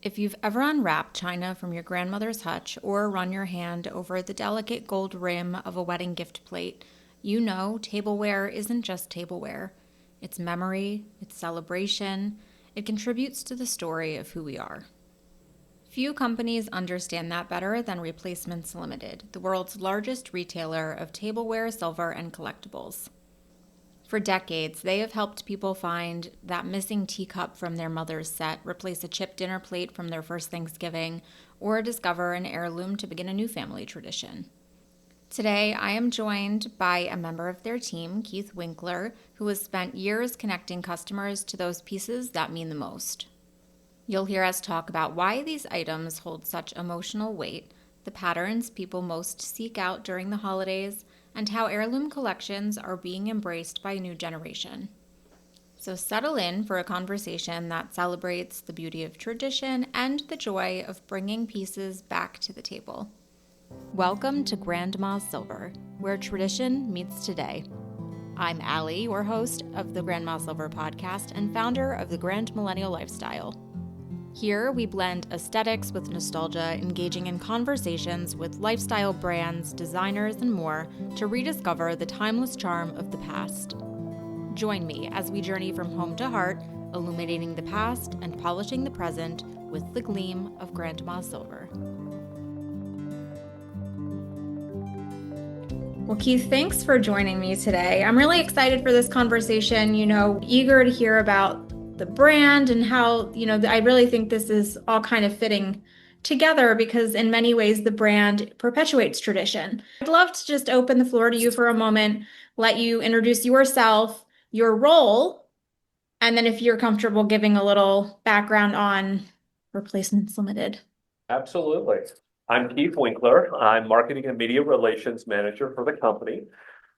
If you've ever unwrapped china from your grandmother's hutch or run your hand over the delicate gold rim of a wedding gift plate, you know tableware isn't just tableware. It's memory, it's celebration, it contributes to the story of who we are. Few companies understand that better than Replacements Limited, the world's largest retailer of tableware, silver, and collectibles. For decades, they have helped people find that missing teacup from their mother's set, replace a chipped dinner plate from their first Thanksgiving, or discover an heirloom to begin a new family tradition. Today, I am joined by a member of their team, Keith Winkler, who has spent years connecting customers to those pieces that mean the most. You'll hear us talk about why these items hold such emotional weight, the patterns people most seek out during the holidays, and how heirloom collections are being embraced by a new generation. So settle in for a conversation that celebrates the beauty of tradition and the joy of bringing pieces back to the table. Welcome to Grandma's Silver, where tradition meets today. I'm Allie, your host of the Grandma's Silver podcast and founder of the Grand Millennial Lifestyle. Here, we blend aesthetics with nostalgia, engaging in conversations with lifestyle brands, designers, and more to rediscover the timeless charm of the past. Join me as we journey from home to heart, illuminating the past and polishing the present with the gleam of Grandma's Silver. Well, Keith, thanks for joining me today. I'm really excited for this conversation, eager to hear about the brand and how, I really think this is all kind of fitting together because in many ways the brand perpetuates tradition. I'd love to just open the floor to you for a moment, let you introduce yourself, your role, and then if you're comfortable giving a little background on Replacements Limited. Absolutely. I'm Keith Winkler. I'm Marketing and Media Relations Manager for the company.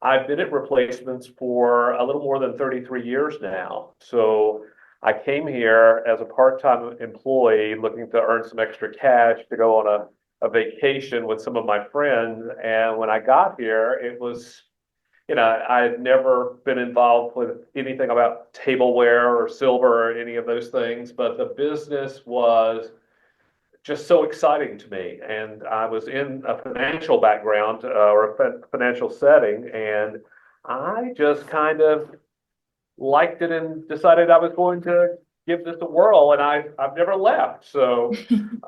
I've been at Replacements for a little more than 33 years now. So I came here as a part-time employee looking to earn some extra cash to go on a vacation with some of my friends. And when I got here, it was, I had never been involved with anything about tableware or silver or any of those things, but the business was just so exciting to me. And I was in a financial background or a financial setting, and I just kind of liked it and decided I was going to give this a whirl, and I've never left. So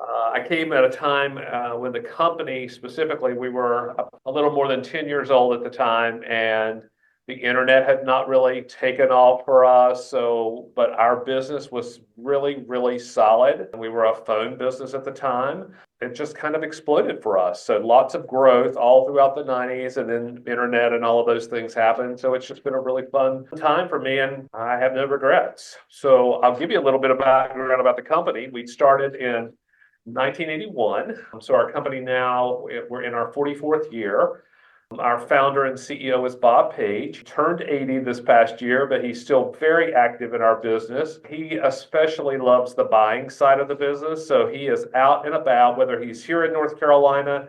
I came at a time when the company specifically, we were a little more than 10 years old at the time, and the internet had not really taken off for us. So, but our business was really, really solid. We were a phone business at the time. It just kind of exploded for us. So lots of growth all throughout the 90s, and then internet and all of those things happened. So it's just been a really fun time for me, and I have no regrets. So I'll give you a little bit of background about the company. We started in 1981. So our company now, we're in our 44th year. Our founder and CEO is Bob Page. He turned 80 this past year, but he's still very active in our business. He especially loves the buying side of the business. So he is out and about, whether he's here in North Carolina,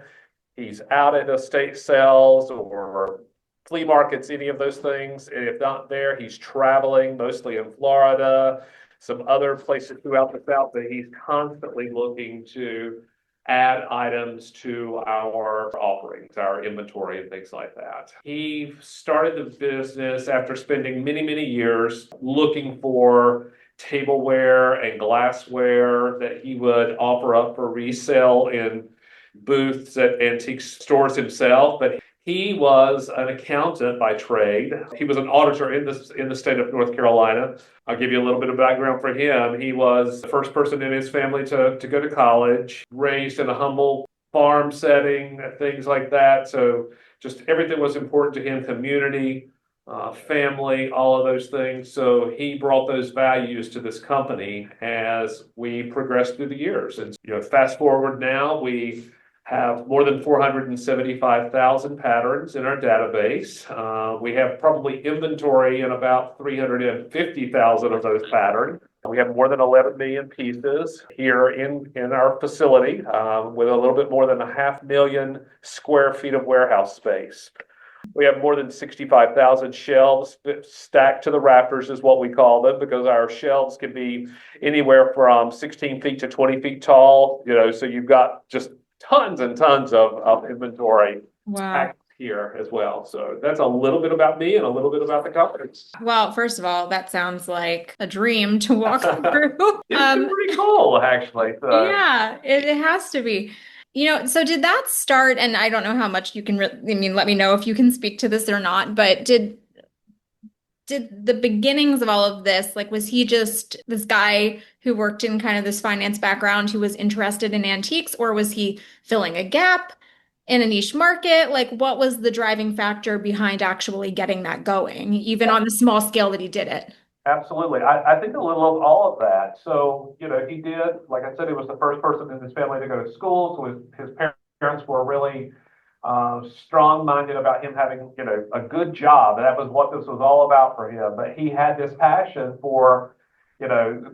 he's out at estate sales or flea markets, any of those things. And if not there, he's traveling, mostly in Florida, some other places throughout the South, that he's constantly looking to add items to our offerings, our inventory and things like that. He started the business after spending many, many years looking for tableware and glassware that he would offer up for resale in booths at antique stores himself. But he was an accountant by trade. He was an auditor in the state of North Carolina. I'll give you a little bit of background for him. He was the first person in his family to go to college, raised in a humble farm setting, things like that. So just everything was important to him, community, family, all of those things. So he brought those values to this company as we progressed through the years. And fast forward now, we have more than 475,000 patterns in our database. We have probably inventory in about 350,000 of those patterns. We have more than 11 million pieces here in our facility with a little bit more than 500,000 square feet of warehouse space. We have more than 65,000 shelves stacked to the rafters is what we call them, because our shelves can be anywhere from 16 feet to 20 feet tall, so you've got just tons and tons of inventory Wow. stacked here as well. So that's a little bit about me and a little bit about the company. Well, first of all, that sounds like a dream to walk through. It's been pretty cool, actually. Yeah, it has to be. So did that start, and I don't know how much you can, I mean, let me know if you can speak to this or not, but did the beginnings of all of this, like, was he just this guy who worked in kind of this finance background who was interested in antiques, or was he filling a gap in a niche market? Like, what was the driving factor behind actually getting that going, even on the small scale that he did it? Absolutely. I think a little of all of that. So, he did, like I said, he was the first person in his family to go to school. So his parents were really strong-minded about him having, a good job. And that was what this was all about for him. But he had this passion for,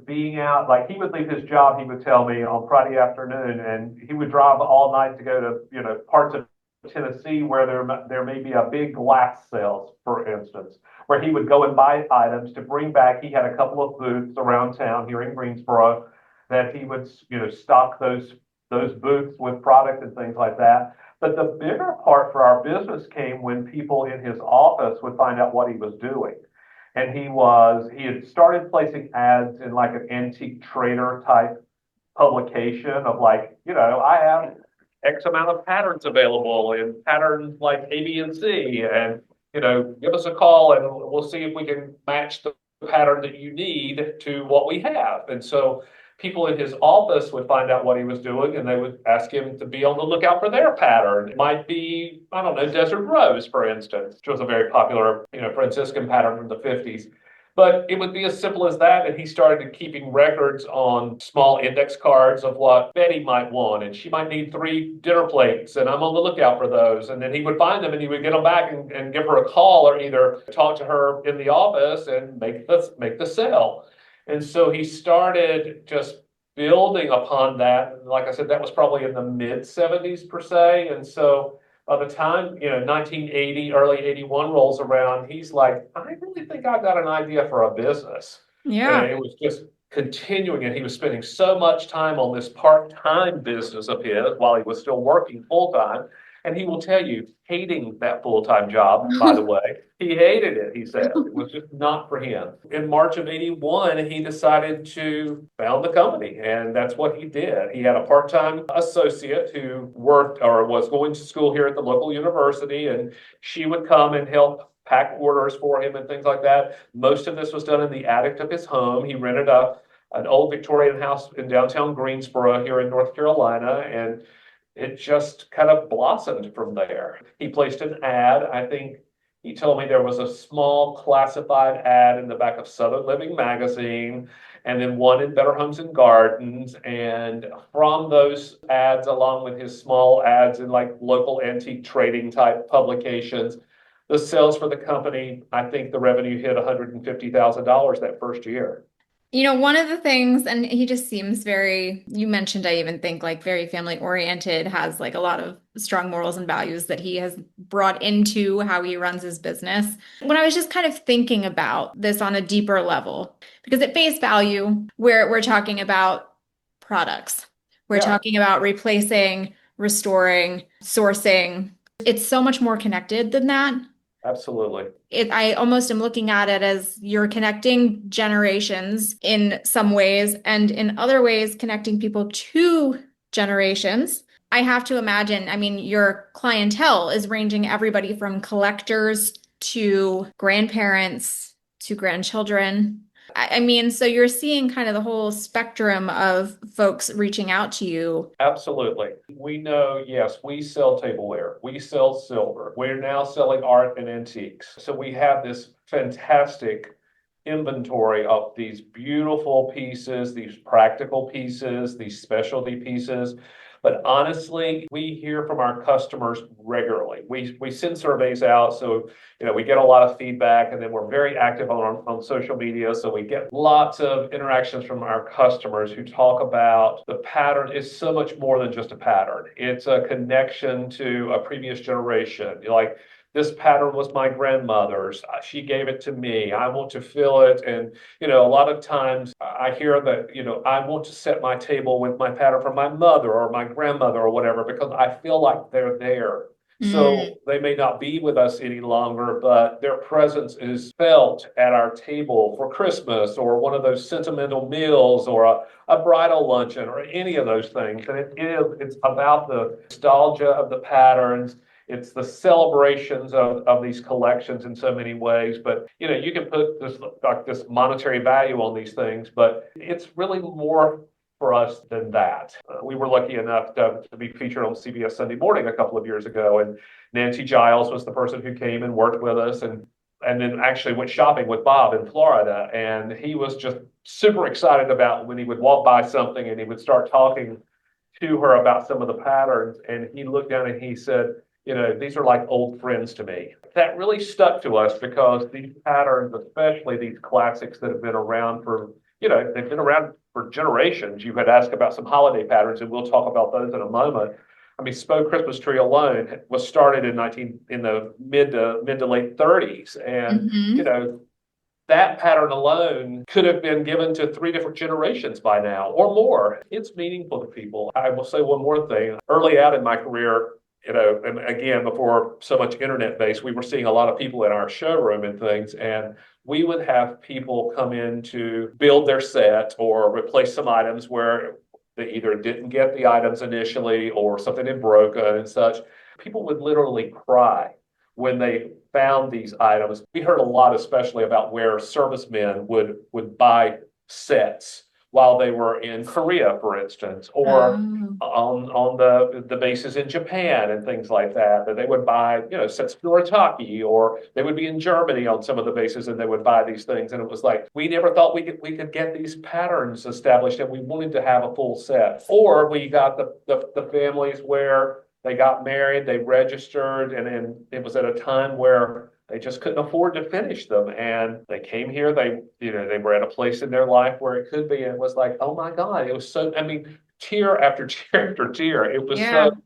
being out. Like, he would leave his job, he would tell me, on Friday afternoon, and he would drive all night to go to, parts of Tennessee where there may be a big glass sales, for instance, where he would go and buy items to bring back. He had a couple of booths around town here in Greensboro that he would, stock those booths with product and things like that. But the bigger part for our business came when people in his office would find out what he was doing. And he had started placing ads in like an antique trader type publication of like, I have X amount of patterns available in patterns like A, B, and C. And, give us a call and we'll see if we can match the pattern that you need to what we have. And so people in his office would find out what he was doing and they would ask him to be on the lookout for their pattern. It might be, I don't know, Desert Rose, for instance, which was a very popular, Franciscan pattern from the 50s. But it would be as simple as that. And he started keeping records on small index cards of what Betty might want. And she might need 3 dinner plates. And I'm on the lookout for those. And then he would find them and he would get them back and give her a call or either talk to her in the office and make the sale. And so he started just building upon that. Like I said, that was probably in the mid 70s per se. And so by the time, 1980, early 81 rolls around, he's like, I really think I've got an idea for a business. And Yeah. it was just continuing, and he was spending so much time on this part-time business of his while he was still working full-time. And he will tell you, hating that full-time job, by the way. He hated it, he said. It was just not for him. In March of 81, he decided to found the company, and that's what he did. He had a part-time associate who worked or was going to school here at the local university, and she would come and help pack orders for him and things like that. Most of this was done in the attic of his home. He rented an old Victorian house in downtown Greensboro here in North Carolina, and it just kind of blossomed from there. He placed an ad. I think he told me there was a small classified ad in the back of Southern Living magazine, and then one in Better Homes and Gardens. And from those ads, along with his small ads in like local antique trading type publications, the sales for the company, I think the revenue hit $150,000 that first year. One of the things, and he just seems very, you mentioned, I even think like very family oriented, has like a lot of strong morals and values that he has brought into how he runs his business. When I was just kind of thinking about this on a deeper level, because at face value, we're talking about products, we're Yeah, talking about replacing, restoring, sourcing. It's so much more connected than that. absolutely. I almost am looking at it as you're connecting generations in some ways, and in other ways, connecting people to generations. I have to imagine, I mean, your clientele is ranging everybody from collectors to grandparents to grandchildren. I mean, so you're seeing kind of the whole spectrum of folks reaching out to you. Absolutely. We know, yes, we sell tableware, we sell silver. We're now selling art and antiques. So we have this fantastic inventory of these beautiful pieces, these practical pieces, these specialty pieces. But honestly, we hear from our customers regularly. We send surveys out, so we get a lot of feedback, and then we're very active on social media. So we get lots of interactions from our customers who talk about the pattern is so much more than just a pattern. It's a connection to a previous generation. Like this pattern was my grandmother's. She gave it to me. I want to fill it. And, a lot of times I hear that, I want to set my table with my pattern from my mother or my grandmother or whatever, because I feel like they're there. Mm. So they may not be with us any longer, but their presence is felt at our table for Christmas or one of those sentimental meals or a bridal luncheon or any of those things. And it's about the nostalgia of the patterns. It's the celebrations of these collections in so many ways. But you can put this monetary value on these things, but it's really more for us than that. We were lucky enough to be featured on CBS Sunday Morning a couple of years ago, and Nancy Giles was the person who came and worked with us, and then actually went shopping with Bob in Florida, and he was just super excited about when he would walk by something and he would start talking to her about some of the patterns, and he looked down and he said, these are like old friends to me. That really stuck to us because these patterns, especially these classics that have been around for, they've been around for generations. You could ask about some holiday patterns, and we'll talk about those in a moment. I mean, Spoke Christmas Tree alone was started in the mid to late 30s, and Hmm. that pattern alone could have been given to three different generations by now or more. It's meaningful to people. I will say one more thing. Early out in my career, and again, before so much internet based, we were seeing a lot of people in our showroom and things, and we would have people come in to build their set or replace some items where they either didn't get the items initially or something had broken and such. People would literally cry when they found these items. We heard a lot, especially about where servicemen would buy sets while they were in Korea, for instance, or Oh. on the bases in Japan and things like that. That they would buy, sets of Noritake, or they would be in Germany on some of the bases and they would buy these things. And it was like, we never thought we could get these patterns established, and we wanted to have a full set. Or we got the families where they got married, they registered, and then it was at a time where they just couldn't afford to finish them. And they came here, they were at a place in their life where it could be, and it was like, oh my God, it was so, I mean, tier after tier after tier. It was Yeah. so,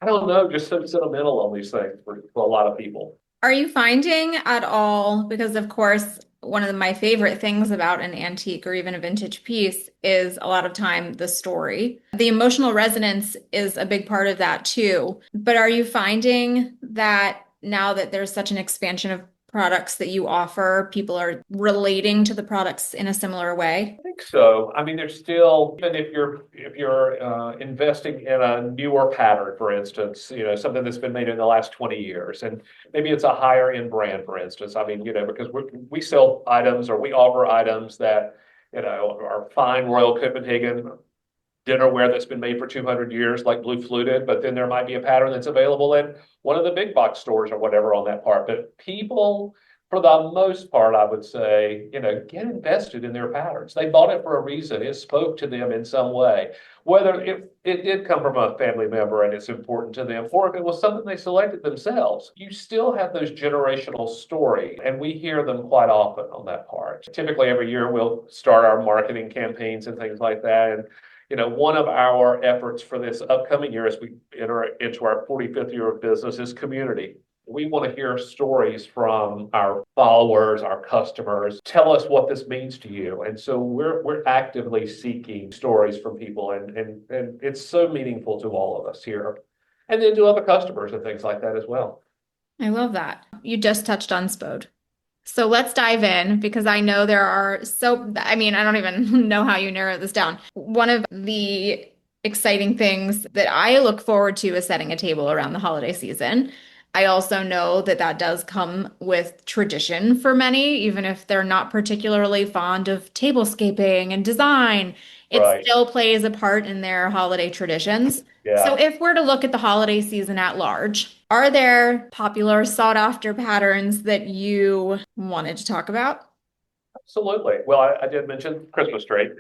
I don't know, just so sentimental on these things for a lot of people. Are you finding at all, because of course, one of my favorite things about an antique or even a vintage piece is a lot of time the story. The emotional resonance is a big part of that too. But are you finding that now that there's such an expansion of products that you offer, people are relating to the products in a similar way? I think so. I mean, there's still, even if you're investing in a newer pattern, for instance, something that's been made in the last 20 years, and maybe it's a higher end brand, for instance. I mean, because we sell items or we offer items that, are fine Royal Copenhagen dinnerware that's been made for 200 years, like blue fluted, but then there might be a pattern that's available in one of the big box stores or whatever on that part. But people, for the most part, I would say, get invested in their patterns. They bought it for a reason. It spoke to them in some way, whether it did come from a family member and it's important to them, or if it was something they selected themselves. You still have those generational stories, and we hear them quite often on that part. Typically, every year we'll start our marketing campaigns and things like that. And one of our efforts for this upcoming year as we enter into our 45th year of business is community. We want to hear stories from our followers, our customers. Tell us what this means to you. And so we're actively seeking stories from people, and it's so meaningful to all of us here. And then to other customers and things like that as well. I love that. You just touched on Spode. So let's dive in because I know there are I mean, I don't even know how you narrow this down. One of the exciting things that I look forward to is setting a table around the holiday season. I also know that that does come with tradition for many, even if they're not particularly fond of tablescaping and design, it Right. still plays a part in their holiday traditions. So Yeah. if we're to look at the holiday season at large, are there popular sought after patterns that you wanted to talk about? Absolutely. Well, I did mention Christmas tree.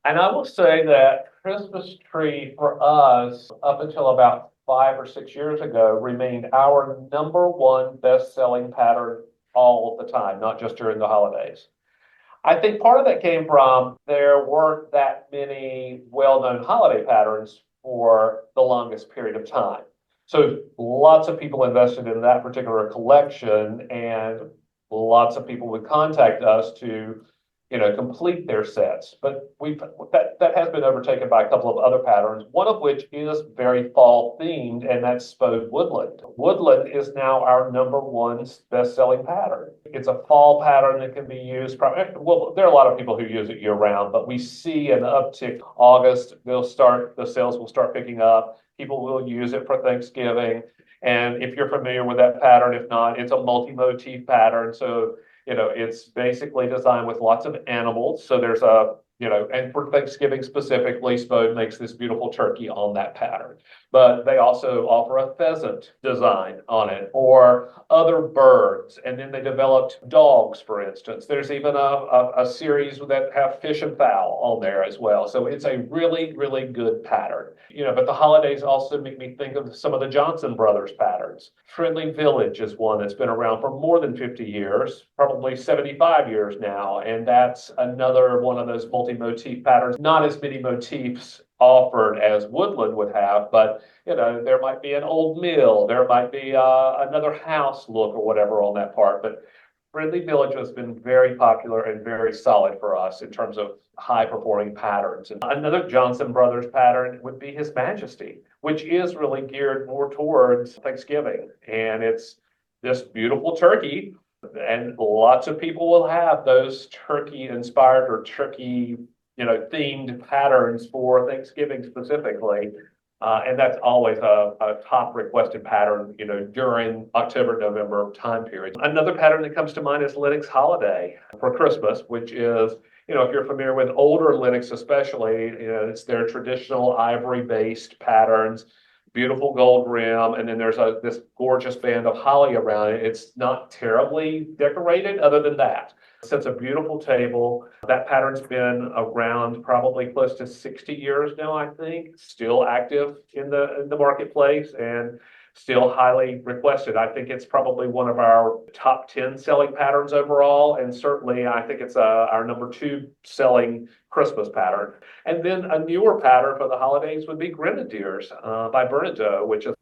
And I will say that Christmas tree for us, up until about 5 or 6 years ago, remained our number one best-selling pattern all the time, not just during the holidays. I think part of that came from there weren't that many well-known holiday patterns for the longest period of time. So lots of people invested in that particular collection, and lots of people would contact us to, complete their sets. But that has been overtaken by a couple of other patterns, one of which is very fall themed, and that's Spode Woodland. Woodland is now our #1 best-selling pattern. It's a fall pattern that can be used. Well, there are a lot of people who use it year round, but we see an uptick. August, the sales will start picking up. People will use it for Thanksgiving. And if you're familiar with that pattern, if not, it's a multi-motif pattern. So, it's basically designed with lots of animals. So there's and for Thanksgiving specifically, Spode makes this beautiful turkey on that pattern. But they also offer a pheasant design on it or other birds. And then they developed dogs, for instance. There's even a series that have fish and fowl on there as well. So it's a really, really good pattern. But the holidays also make me think of some of the Johnson Brothers patterns. Friendly Village is one that's been around for more than 50 years, probably 75 years now. And that's another one of those multi-motif patterns. Not as many motifs offered as Woodland would have, but there might be an old mill, there might be another house look or whatever on that part. But Friendly Village has been very popular and very solid for us in terms of high performing patterns. And another Johnson Brothers pattern would be His Majesty, which is really geared more towards Thanksgiving. And it's this beautiful turkey, and lots of people will have those turkey inspired or turkey themed patterns for Thanksgiving specifically. And that's always a top requested pattern, during October, November time period. Another pattern that comes to mind is Lennox Holiday for Christmas, which is, if you're familiar with older Lennox especially, it's their traditional ivory-based patterns, beautiful gold rim, and then there's this gorgeous band of holly around it. It's not terribly decorated other than that. Sets a beautiful table. That pattern's been around probably close to 60 years now, I think. Still active in the marketplace and still highly requested. I think it's probably one of our top 10 selling patterns overall, and certainly I think it's our #2 selling Christmas pattern. And then a newer pattern for the holidays would be Grenadiers by Bernardo, which is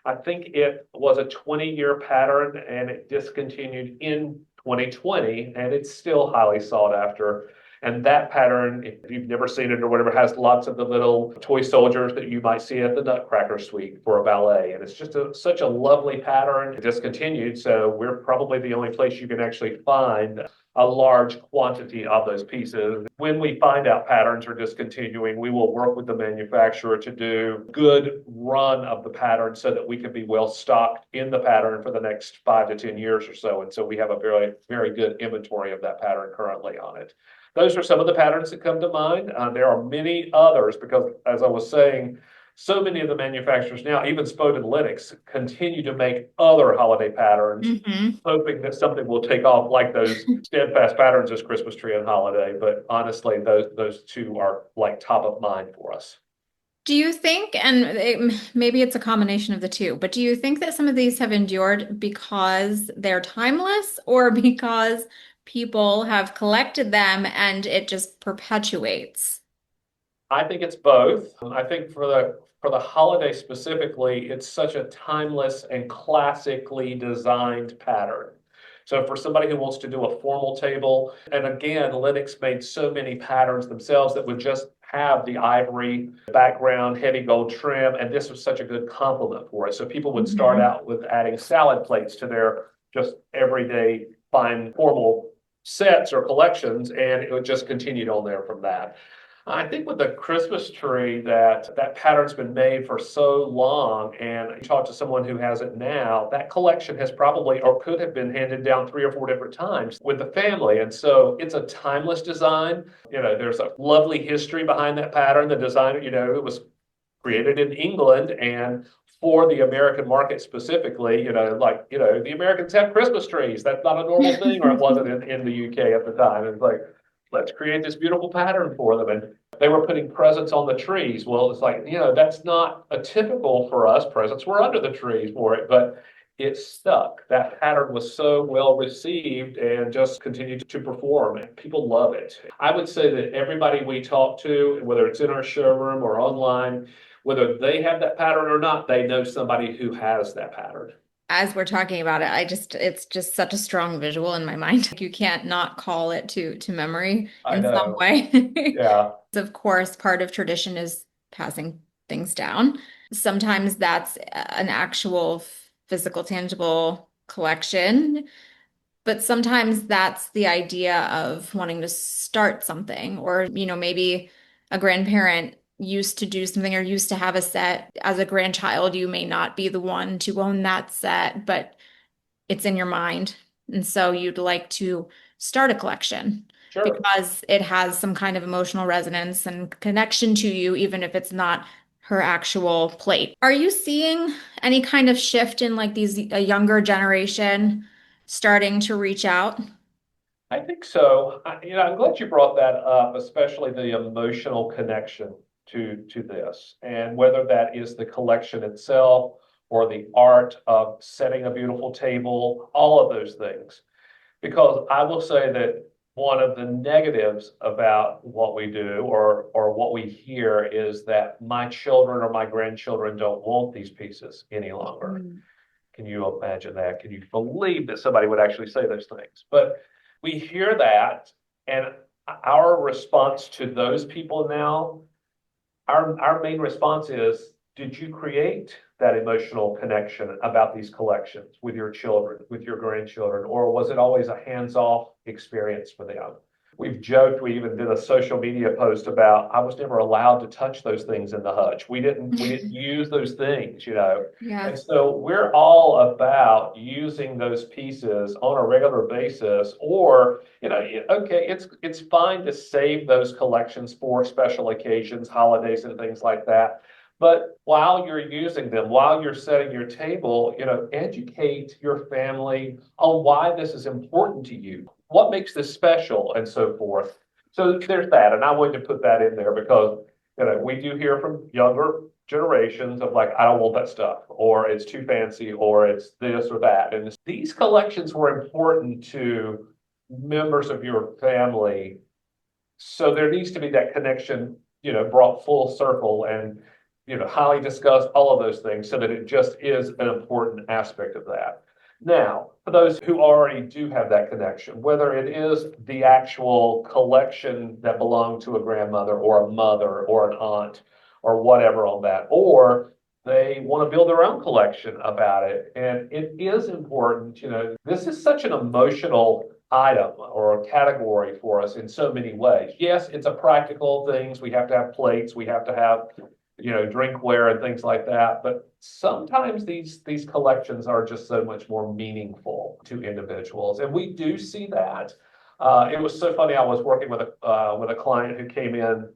I think it was a 20-year pattern and it discontinued in 2020, and it's still highly sought after. And that pattern, if you've never seen it or whatever, has lots of the little toy soldiers that you might see at the Nutcracker Suite for a ballet. And it's just such a lovely pattern. It discontinued, so we're probably the only place you can actually find a large quantity of those pieces. When we find out patterns are discontinuing, we will work with the manufacturer to do good run of the pattern so that we can be well stocked in the pattern for the next 5 to 10 years or so. And so we have a very, very good inventory of that pattern currently on it. Those are some of the patterns that come to mind. There are many others because, as I was saying, so many of the manufacturers now, even Spode and Lennox, continue to make other holiday patterns, hoping that something will take off like those steadfast patterns as Christmas tree and holiday. But honestly, those two are like top of mind for us. Do you think, and maybe it's a combination of the two, but do you think that some of these have endured because they're timeless or because people have collected them and it just perpetuates? I think it's both. I think for the holiday specifically, it's such a timeless and classically designed pattern. So for somebody who wants to do a formal table, and again, Lennox made so many patterns themselves that would just have the ivory background, heavy gold trim, and this was such a good complement for it. So people would start out with adding salad plates to their just everyday fine formal sets or collections, and it would just continue on there from that. I think with the Christmas tree that pattern's been made for so long, and you talk to someone who has it now, that collection has probably or could have been handed down 3 or 4 different times with the family. And so it's a timeless design. There's a lovely history behind that pattern. The designer, it was created in England and for the American market specifically, the Americans have Christmas trees. That's not a normal thing, or it wasn't in the UK at the time. It's like, let's create this beautiful pattern for them. And they were putting presents on the trees. Well, it's like, that's not a typical for us. Presents were under the trees for it, but it stuck. That pattern was so well received and just continued to perform. People love it. I would say that everybody we talk to, whether it's in our showroom or online, whether they have that pattern or not, they know somebody who has that pattern. As we're talking about it, it's just such a strong visual in my mind. You can't not call it to memory I in some know. way. Yeah, Of course, part of tradition is passing things down. Sometimes that's an actual physical, tangible collection, but sometimes that's the idea of wanting to start something, or, maybe a grandparent used to do something or used to have a set. As a grandchild, you may not be the one to own that set, but it's in your mind. And so you'd like to start a collection sure. because it has some kind of emotional resonance and connection to you, even if it's not her actual plate. Are you seeing any kind of shift in like a younger generation starting to reach out? I think so. I'm glad you brought that up, especially the emotional connection to this, and whether that is the collection itself or the art of setting a beautiful table, all of those things. Because I will say that one of the negatives about what we do or what we hear is that my children or my grandchildren don't want these pieces any longer. Mm. Can you imagine that? Can you believe that somebody would actually say those things? But we hear that, and our response to those people now, our main response is, did you create that emotional connection about these collections with your children, with your grandchildren, or was it always a hands-off experience for them? We've joked, we even did a social media post about I was never allowed to touch those things in the hutch. We didn't use those things, you know. Yeah. And so we're all about using those pieces on a regular basis, or okay, it's fine to save those collections for special occasions, holidays, and things like that. But while you're using them, while you're setting your table, educate your family on why this is important to you, what makes this special, and so forth. So there's that, and I wanted to put that in there because we do hear from younger generations of like, I don't want that stuff, or it's too fancy, or it's this or that. And these collections were important to members of your family. So there needs to be that connection, brought full circle and, highly discussed, all of those things, so that it just is an important aspect of that. Now, for those who already do have that connection, whether it is the actual collection that belonged to a grandmother or a mother or an aunt or whatever on that, or they want to build their own collection about it. And it is important, this is such an emotional item or a category for us in so many ways. Yes, it's a practical things. We have to have plates, we have to have, drinkware and things like that. But sometimes these collections are just so much more meaningful to individuals, and we do see that. It was so funny. I was working with a client who came in.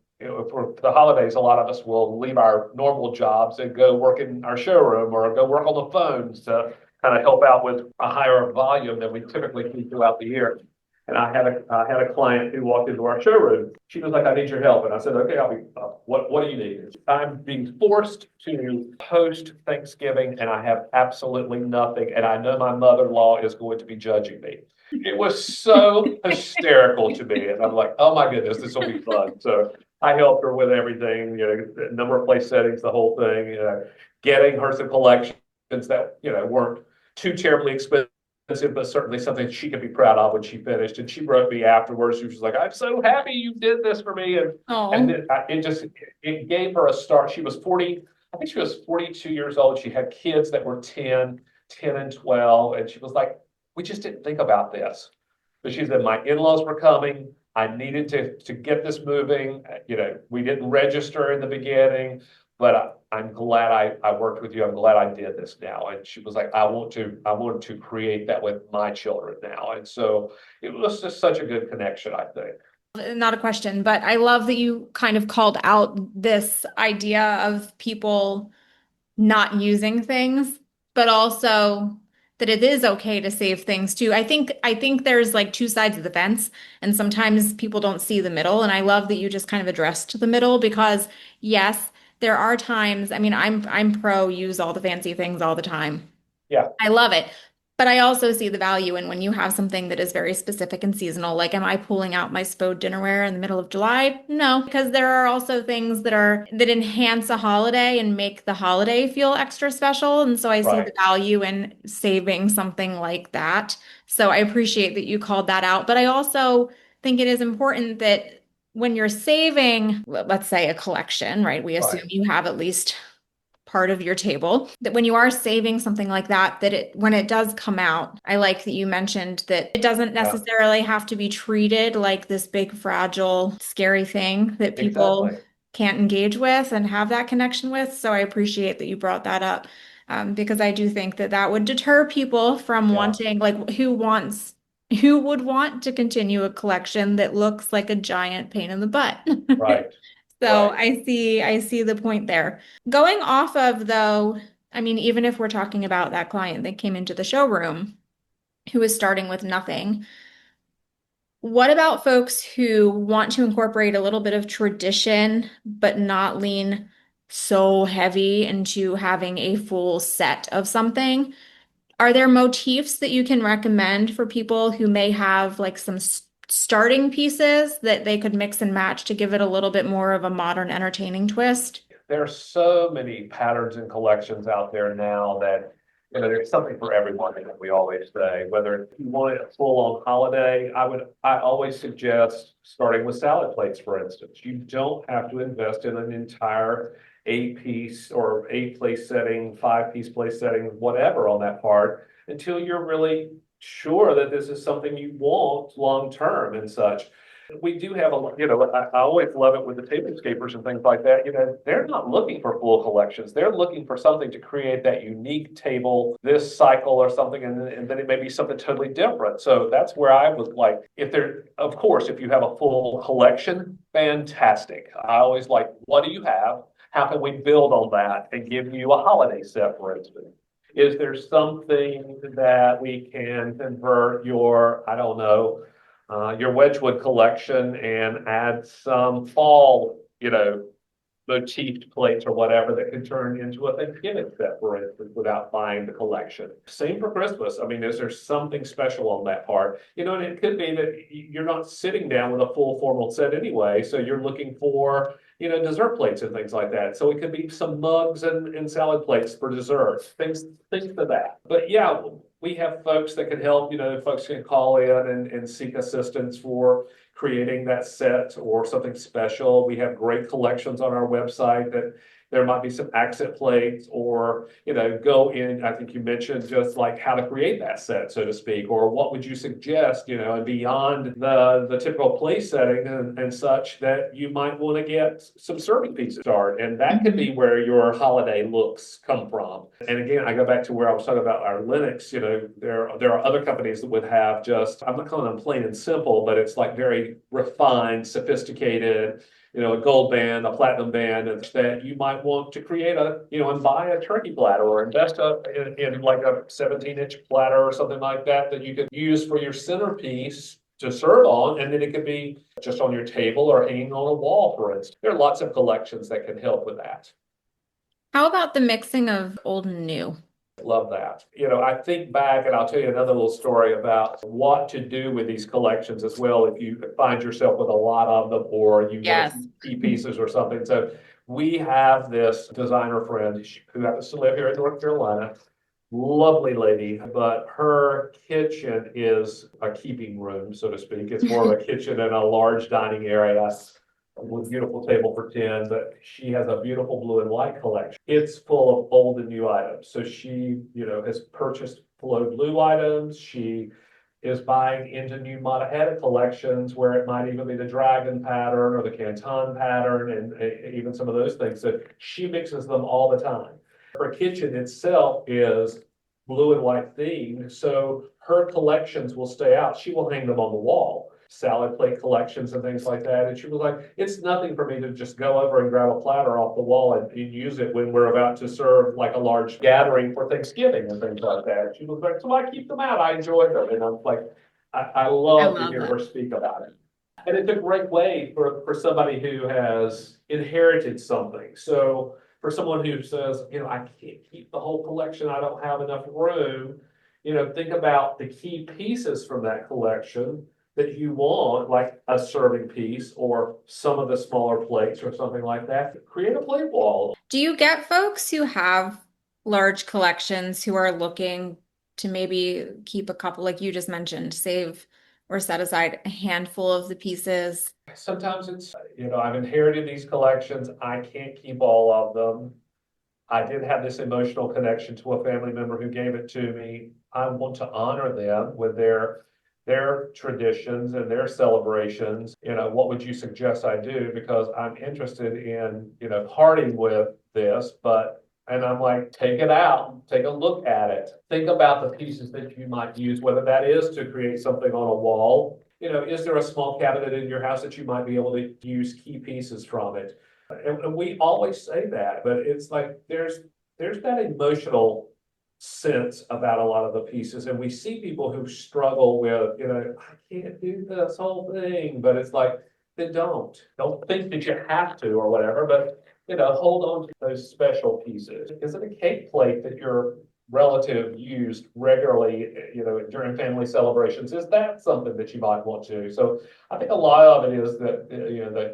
For the holidays, a lot of us will leave our normal jobs and go work in our showroom or go work on the phones to kind of help out with a higher volume than we typically see throughout the year. And I had a client who walked into our showroom. She was like, "I need your help," and I said, "Okay, I'll be. What do you need?" I'm being forced to host Thanksgiving, and I have absolutely nothing, and I know my mother-in-law is going to be judging me. It was so hysterical to me, and I'm like, "Oh my goodness, this will be fun." So I helped her with everything, number of place settings, the whole thing, getting her some collections that weren't too terribly expensive, but certainly something she could be proud of when she finished. And she wrote me afterwards. She was like, "I'm so happy you did this for me." And Oh. it gave her a start. She was 40, I think she was 42 years old. She had kids that were 10 and 12. And she was like, "We just didn't think about this." But she said, "My in-laws were coming. I needed to get this moving. We didn't register in the beginning, but I'm glad I worked with you. I'm glad I did this now." And she was like, I want to create that with my children now." And so it was just such a good connection, I think. Not a question, but I love that you kind of called out this idea of people not using things, but also that it is okay to save things too. I think there's like two sides of the fence, and sometimes people don't see the middle. And I love that you just kind of addressed the middle because yes, there are times, I mean, I'm pro use all the fancy things all the time. Yeah, I love it. But I also see the value in when you have something that is very specific and seasonal. Like, am I pulling out my Spode dinnerware in the middle of July? No, because there are also things that enhance a holiday and make the holiday feel extra special. And so I see the Right, value in saving something like that. So I appreciate that you called that out. But I also think it is important that when you're saving, let's say a collection, right? We assume right. you have at least part of your table, that when you are saving something like that, that it when it does come out, I like that you mentioned that it doesn't Yeah, necessarily have to be treated like this big fragile scary thing that people exactly. can't engage with and have that connection with. So I appreciate that you brought that up, because I do think that that would deter people from Yeah, wanting, like, who would want to continue a collection that looks like a giant pain in the butt. right, So right. I see the point there. Going off of, though, I mean, even if we're talking about that client that came into the showroom who is starting with nothing, what about folks who want to incorporate a little bit of tradition but not lean so heavy into having a full set of something? Are there motifs that you can recommend for people who may have like some starting pieces that they could mix and match to give it a little bit more of a modern, entertaining twist? There are so many patterns and collections out there now that, there's something for everyone, that we always say. Whether you want it full on holiday, I always suggest starting with salad plates, for instance. You don't have to invest in an entire 8-piece or 8-place setting, 5-piece place setting, whatever on that part, until you're really sure that this is something you want long term and such. We do have I always love it with the tablescapers and things like that. They're not looking for full collections. They're looking for something to create that unique table this cycle or something, and then it may be something totally different. So that's where I was like, of course, if you have a full collection, fantastic. I always like, what do you have? How can we build on that and give you a holiday set, for instance? Is there something that we can convert I don't know, your Wedgwood collection and add some fall, motifed plates or whatever that could turn into a Thanksgiving set, for instance, without buying the collection. Same for Christmas. I mean, is there something special on that part? And it could be that you're not sitting down with a full formal set anyway, so you're looking for, dessert plates and things like that. So it could be some mugs and salad plates for dessert, things to that. But yeah, we have folks that can help, folks can call in and seek assistance for creating that set or something special. We have great collections on our website that there might be some accent plates or, go in. I think you mentioned just like how to create that set, so to speak, or what would you suggest, and beyond the typical place setting and such, that you might want to get some serving pieces start. And that could be Mhm. where your holiday looks come from. And again, I go back to where I was talking about our Linux, there are other companies that would have just, I'm not calling them plain and simple, but it's like very refined, sophisticated, a gold band, a platinum band, and that you might want to create and buy a turkey platter or invest in like a 17-inch platter or something like that that you could use for your centerpiece to serve on, and then it could be just on your table or hanging on a wall, for instance. There are lots of collections that can help with that. How about the mixing of old and new? Love that. I think back and I'll tell you another little story about what to do with these collections as well if you find yourself with a lot of them or you want to Yes. keep pieces or something. So we have this designer friend who happens to live here in North Carolina. Lovely lady, but her kitchen is a keeping room, so to speak. It's more of a kitchen and a large dining area with a beautiful table for 10, but she has a beautiful blue and white collection. It's full of old and new items. So she, has purchased flow blue items. She is buying into new Mataheta collections where it might even be the dragon pattern or the Canton pattern and even some of those things. So she mixes them all the time. Her kitchen itself is blue and white themed, so her collections will stay out. She will hang them on the wall, salad plate collections and things like that. And she was like, it's nothing for me to just go over and grab a platter off the wall and use it when we're about to serve like a large gathering for Thanksgiving and things like that. She was like, so I keep them out. I enjoy them. And I'm like, I I love to love hear that. her speak about it. And it's a great way for somebody who has inherited something. So for someone who says, I can't keep the whole collection, I don't have enough room, think about the key pieces from that collection that you want, like a serving piece or some of the smaller plates or something like that. Create a plate wall. Do you get folks who have large collections who are looking to maybe keep a couple, like you just mentioned, save or set aside a handful of the pieces? Sometimes it's, I've inherited these collections. I can't keep all of them. I did have this emotional connection to a family member who gave it to me. I want to honor them with their traditions and their celebrations. What would you suggest I do? Because I'm interested in, parting with this, and I'm like, take it out, take a look at it. Think about the pieces that you might use, whether that is to create something on a wall. Is there a small cabinet in your house that you might be able to use key pieces from it? And we always say that, but it's like there's that emotional sense about a lot of the pieces, and we see people who struggle with, I can't do this whole thing, but it's like, then don't think that you have to or whatever, but hold on to those special pieces. Is it a cake plate that your relative used regularly, during family celebrations? Is that something that you might want to? So I think a lot of it is that,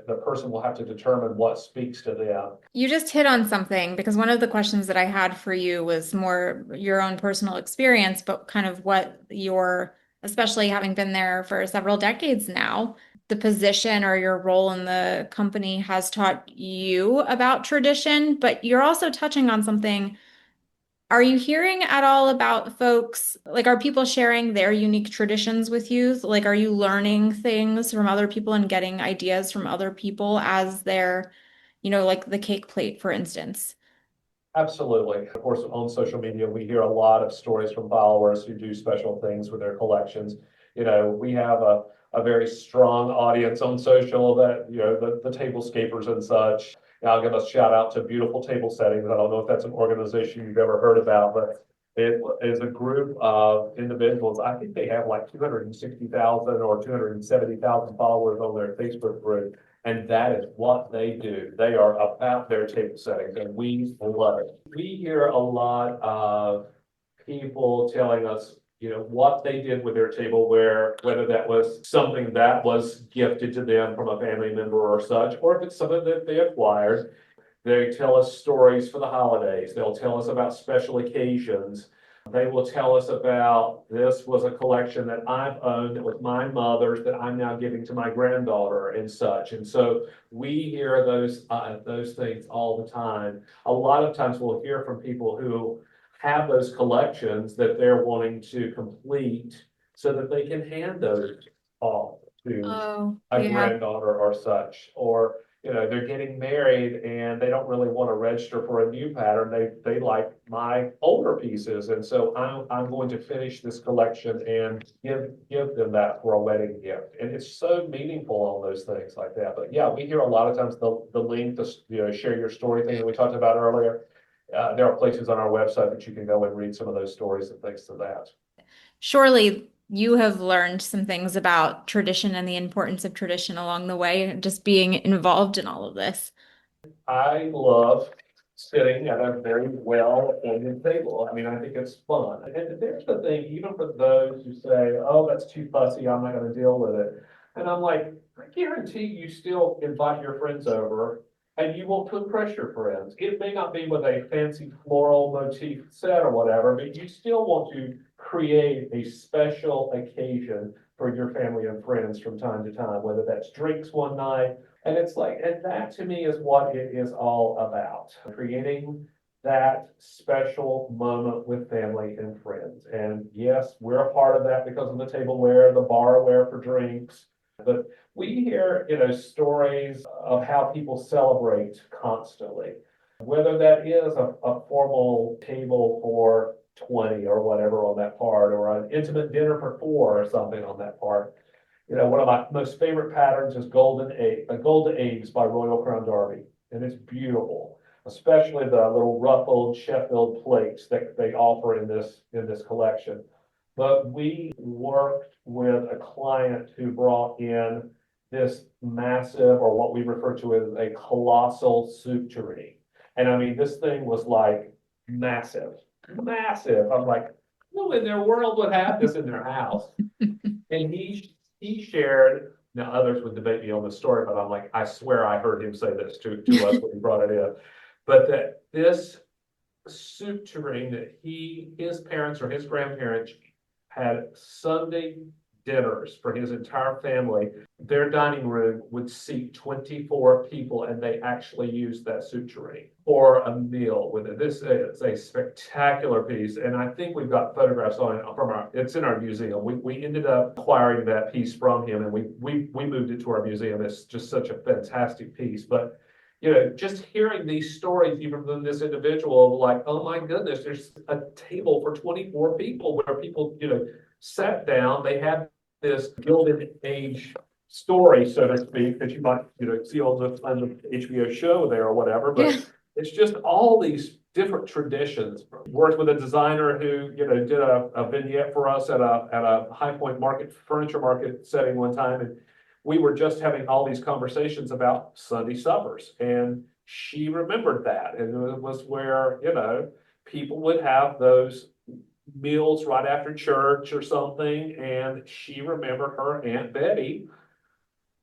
the person will have to determine what speaks to them. You just hit on something because one of the questions that I had for you was more your own personal experience, but kind of what your, especially having been there for several decades now, the position or your role in the company has taught you about tradition, but you're also touching on something. Are you hearing at all about folks, like, are people sharing their unique traditions with you? Like, are you learning things from other people and getting ideas from other people as they're, like the cake plate, for instance? Absolutely. Of course, on social media, we hear a lot of stories from followers who do special things with their collections. We have a very strong audience on social that, the tablescapers and such. I'll give a shout out to Beautiful Table Settings. I don't know if that's an organization you've ever heard about, but it is a group of individuals. I think they have like 260,000 or 270,000 followers on their Facebook group. And that is what they do. They are about their table settings, and we love it. We hear a lot of people telling us, what they did with their tableware, whether that was something that was gifted to them from a family member or such, or if it's something that they acquired. They tell us stories for the holidays. They'll tell us about special occasions. They will tell us about, this was a collection that I've owned that was my mother's that I'm now giving to my granddaughter and such. And so we hear those things all the time. A lot of times we'll hear from people who have those collections that they're wanting to complete so that they can hand those off to Oh, a yeah. granddaughter or such. Or they're getting married and they don't really want to register for a new pattern. They like my older pieces. And so I'm going to finish this collection and give them that for a wedding gift. And it's so meaningful on those things like that. But yeah, we hear a lot of times the link to, share your story thing that we talked about earlier. There are places on our website that you can go and read some of those stories and things to that. Surely you have learned some things about tradition and the importance of tradition along the way, just being involved in all of this. I love sitting at a very well-appointed table. I mean, I think it's fun. And there's the thing, even for those who say, oh, that's too fussy, I'm not going to deal with it. And I'm like, I guarantee you still invite your friends over and you want to impress your friends. It may not be with a fancy floral motif set or whatever, but you still want to create a special occasion for your family and friends from time to time, whether that's drinks one night. And it's like, and that to me is what it is all about, creating that special moment with family and friends. And yes, we're a part of that because of the tableware, the barware for drinks. But we hear, stories of how people celebrate constantly, whether that is a formal table for 20 or whatever on that part, or an intimate dinner for 4 or something on that part. One of my most favorite patterns is Golden Eggs by Royal Crown Derby, and it's beautiful, especially the little ruffled Sheffield plates that they offer in this collection. But we worked with a client who brought in this massive, or what we refer to as a colossal soup tureen. And I mean, this thing was like massive, massive. I'm like, who in their world would have this in their house? And he shared, now others would debate me on the story, but I'm like, I swear I heard him say this to us when he brought it in. But that this soup tureen that his parents or his grandparents had Sunday dinners for his entire family. Their dining room would seat 24 people, and they actually used that soup tureen for a meal with it. This is a spectacular piece, and I think we've got photographs on it it's in our museum. We ended up acquiring that piece from him, and we moved it to our museum. It's just such a fantastic piece. But just hearing these stories, even from this individual, like, oh my goodness, there's a table for 24 people where people, sat down. They had this Gilded Age story, so to speak, that you might, see on the HBO show there or whatever. But Yeah. it's just all these different traditions. Worked with a designer who, did a vignette for us at a High Point furniture market setting one time, and we were just having all these conversations about Sunday suppers, and she remembered that. And it was where, people would have those meals right after church or something. And she remembered her Aunt Betty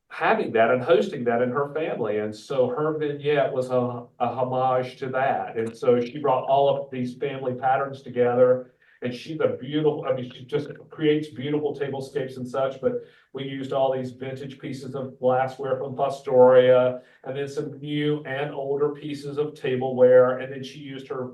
having that and hosting that in her family. And so her vignette was a homage to that. And so she brought all of these family patterns together. And she's a beautiful, she just creates beautiful tablescapes and such. But we used all these vintage pieces of glassware from Fostoria, and then some new and older pieces of tableware. And then she used her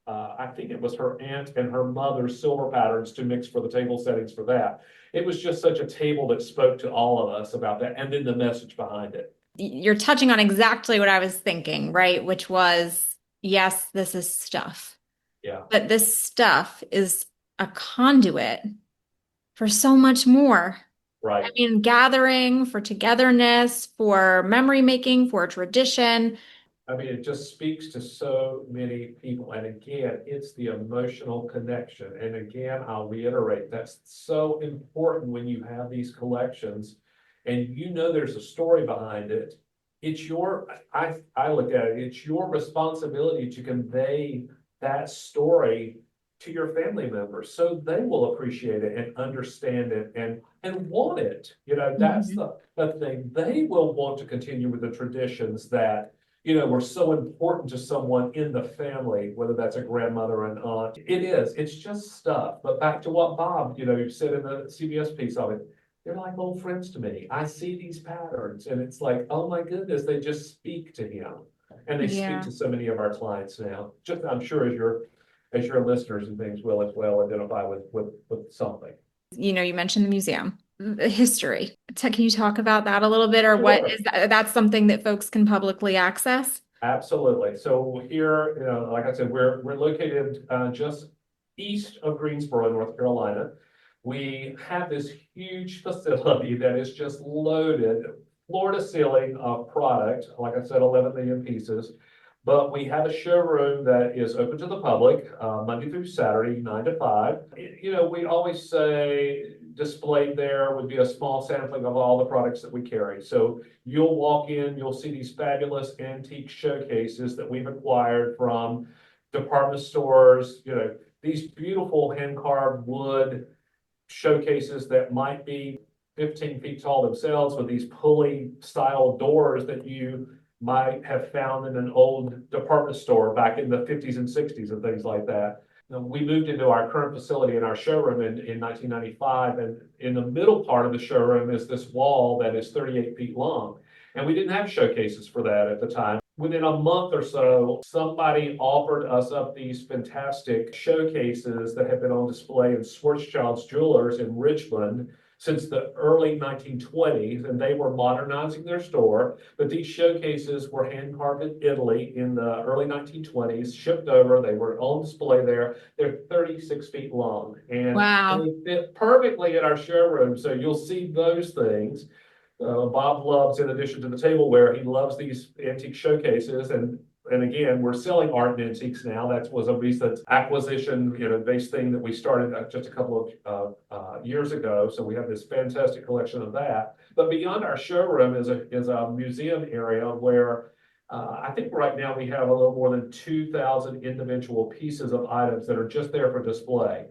I think it was her aunt and her mother's silver patterns to mix for the table settings for that. It was just such a table that spoke to all of us about that, and then the message behind it. You're touching on exactly what I was thinking, right? Which was, yes, this is stuff, Yeah, but this stuff is a conduit for so much more. I right. mean, gathering for togetherness, for memory making, for tradition. I mean, it just speaks to so many people. And again, it's the emotional connection. And again, I'll reiterate, that's so important when you have these collections and there's a story behind it. It's I look at it, it's your responsibility to convey that story to your family members so they will appreciate it and understand it and want it. That's Mhm. the thing. They will want to continue with the traditions that were so important to someone in the family, whether that's a grandmother or an aunt. It's just stuff. But back to what Bob, said in the CBS piece of it, they're like old friends to me. I see these patterns and it's like, oh my goodness, they just speak to him. And they speak Yeah. to so many of our clients now. Just, I'm sure as your listeners and things will as well identify with something. You mentioned the museum, the history. Can you talk about that a little bit, or what Sure. is that? That's something that folks can publicly access? Absolutely. So here, like I said, we're located just east of Greensboro, North Carolina. We have this huge facility that is just loaded floor to ceiling of product. Like I said, 11 million pieces. But we have a showroom that is open to the public Monday through Saturday, 9 to 5. We always say displayed there would be a small sampling of all the products that we carry. So you'll walk in, you'll see these fabulous antique showcases that we've acquired from department stores, these beautiful hand carved wood showcases that might be 15 feet tall themselves with these pulley style doors that you might have found in an old department store back in the 50s and 60s and things like that. We moved into our current facility in our showroom in 1995, and in the middle part of the showroom is this wall that is 38 feet long. And we didn't have showcases for that at the time. Within a month or so, somebody offered us up these fantastic showcases that have been on display in Schwarzschild's Jewelers in Richmond since the early 1920s, and they were modernizing their store. But these showcases were hand carved in Italy in the early 1920s, shipped over. They were on display there. They're 36 feet long, and Wow. they fit perfectly in our showroom. So you'll see those things. Bob loves, in addition to the tableware, he loves these antique showcases. And again, we're selling art and antiques now. That was a recent acquisition, based thing that we started just a couple of years ago. So we have this fantastic collection of that. But beyond our showroom is a museum area where I think right now we have a little more than 2,000 individual pieces of items that are just there for display.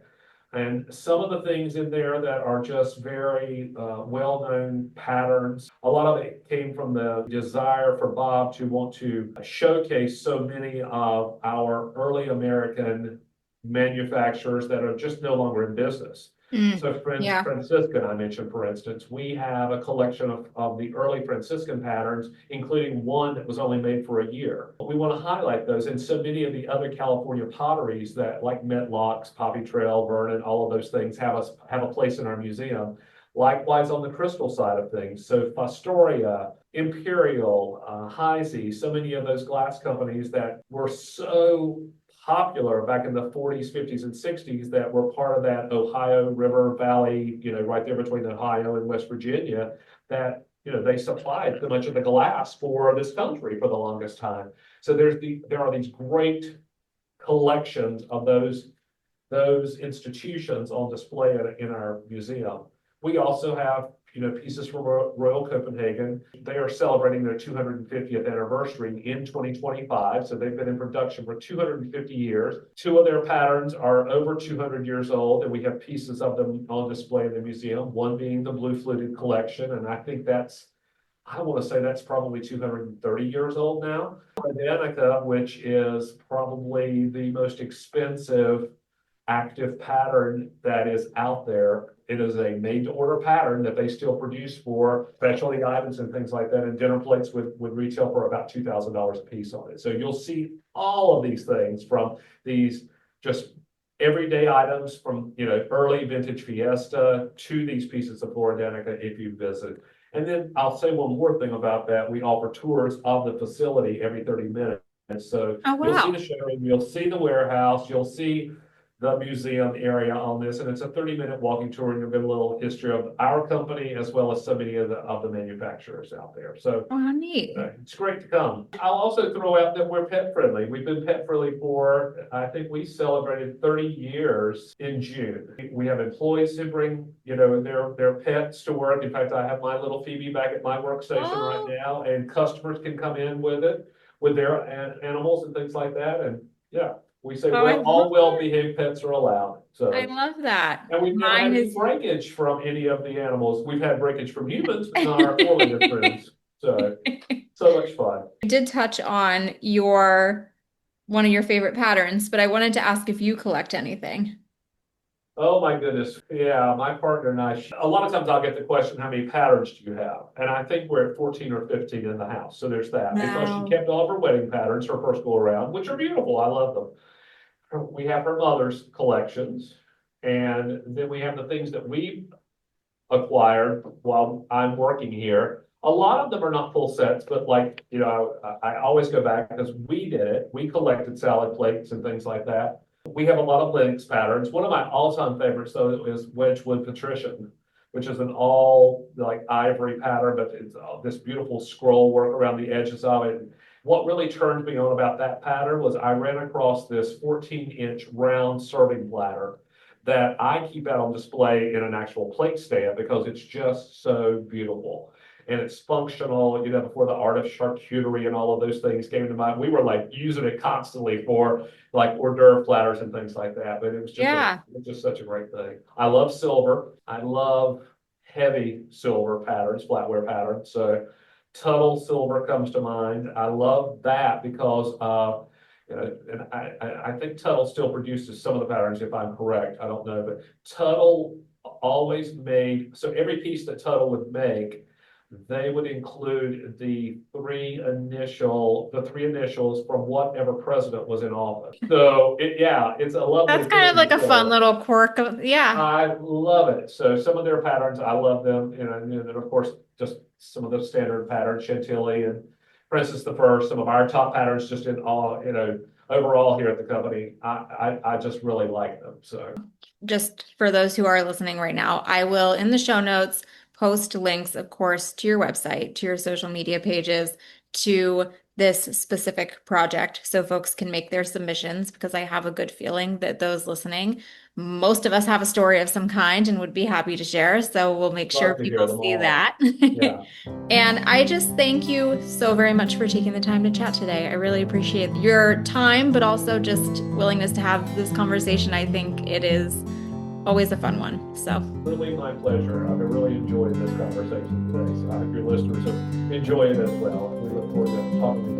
And some of the things in there that are just very well-known patterns, a lot of it came from the desire for Bob to want to showcase so many of our early American manufacturers that are just no longer in business. So Yeah. Franciscan, I mentioned, for instance, we have a collection of the early Franciscan patterns, including one that was only made for a year. We want to highlight those, and so many of the other California potteries that, like Metlocks, Poppy Trail, Vernon, all of those things have a place in our museum. Likewise, on the crystal side of things, so Fostoria, Imperial, Heisey, so many of those glass companies that were so popular back in the 40s, 50s, and 60s that were part of that Ohio River Valley, right there between Ohio and West Virginia, that they supplied so much of the glass for this country for the longest time. So there are these great collections of those institutions on display in our museum. We also have, pieces from Royal Copenhagen. They are celebrating their 250th anniversary in 2025. So they've been in production for 250 years. Two of their patterns are over 200 years old, and we have pieces of them on display in the museum, one being the Blue Fluted Collection. And I think I want to say that's probably 230 years old now. Danica, which is probably the most expensive active pattern that is out there. It is a made-to-order pattern that they still produce for specialty items and things like that. And dinner plates would retail for about $2,000 a piece on it. So you'll see all of these things, from these just everyday items from early vintage Fiesta to these pieces of Flora Danica if you visit. And then I'll say one more thing about that. We offer tours of the facility every 30 minutes. So Oh, you'll see wow. the showroom, you'll see the warehouse, you'll see the museum area on this, and it's a 30-minute walking tour, and you'll get a little history of our company as well as so many of the manufacturers out there. So Oh, how neat. it's great to come. I'll also throw out that we're pet friendly. We've been pet friendly for, I think we celebrated 30 years in June. We have employees who bring, their pets to work. In fact, I have my little Phoebe back at my workstation right Oh, now, and customers can come in with it, with their animals and things like that. And yeah, we say, oh, I well, all love that. well-behaved pets are allowed. I So, love that. and we've never Mine had any is. breakage from any of the animals. We've had breakage from humans, but not our four-legged friends. So much fun. I did touch on one of your favorite patterns, but I wanted to ask if you collect anything. Oh my goodness. Yeah, my partner and I, a lot of times I'll get the question, how many patterns do you have? And I think we're at 14 or 15 in the house. So there's that. Because she Wow. kept all of her wedding patterns her first go around, which are beautiful. I love them. We have her mother's collections. And then we have the things that we acquired while I'm working here. A lot of them are not full sets, but I always go back because we did it. We collected salad plates and things like that. We have a lot of Linux patterns. One of my all-time favorites, though, is Wedgwood Patrician, which is an all ivory pattern, but it's this beautiful scroll work around the edges of it. What really turned me on about that pattern was I ran across this 14-inch round serving platter that I keep out on display in an actual plate stand because it's just so beautiful. And it's functional, before the art of charcuterie and all of those things came to mind. We were using it constantly for hors d'oeuvre platters and things like that. But it was Yeah. just such a great thing. I love silver. I love heavy silver patterns, flatware patterns. So Tuttle silver comes to mind. I love that because and I think Tuttle still produces some of the patterns, if I'm correct. I don't know, but Tuttle always made, so every piece that Tuttle would make, they would include the three initials from whatever president was in office. So it's a lovely That's kind of thing. like a fun So little quirk of, yeah. I love it. So some of their patterns, I love them. And then of course, just some of the standard patterns, Chantilly and Princess the First, some of our top patterns just in all, overall here at the company. I just really like them. So Just for those who are listening right now, I will in the show notes post links, of course, to your website, to your social media pages, to this specific project so folks can make their submissions, because I have a good feeling that those listening, most of us have a story of some kind and would be happy to share. So we'll make sure Love to hear people them see all. that. Yeah. And I just thank you so very much for taking the time to chat today. I really appreciate your time, but also just willingness to have this conversation. I think it is always a fun one. So, Really my pleasure. I've really enjoyed this conversation today. So I hope your listeners have enjoyed it as well. We look forward to talking to you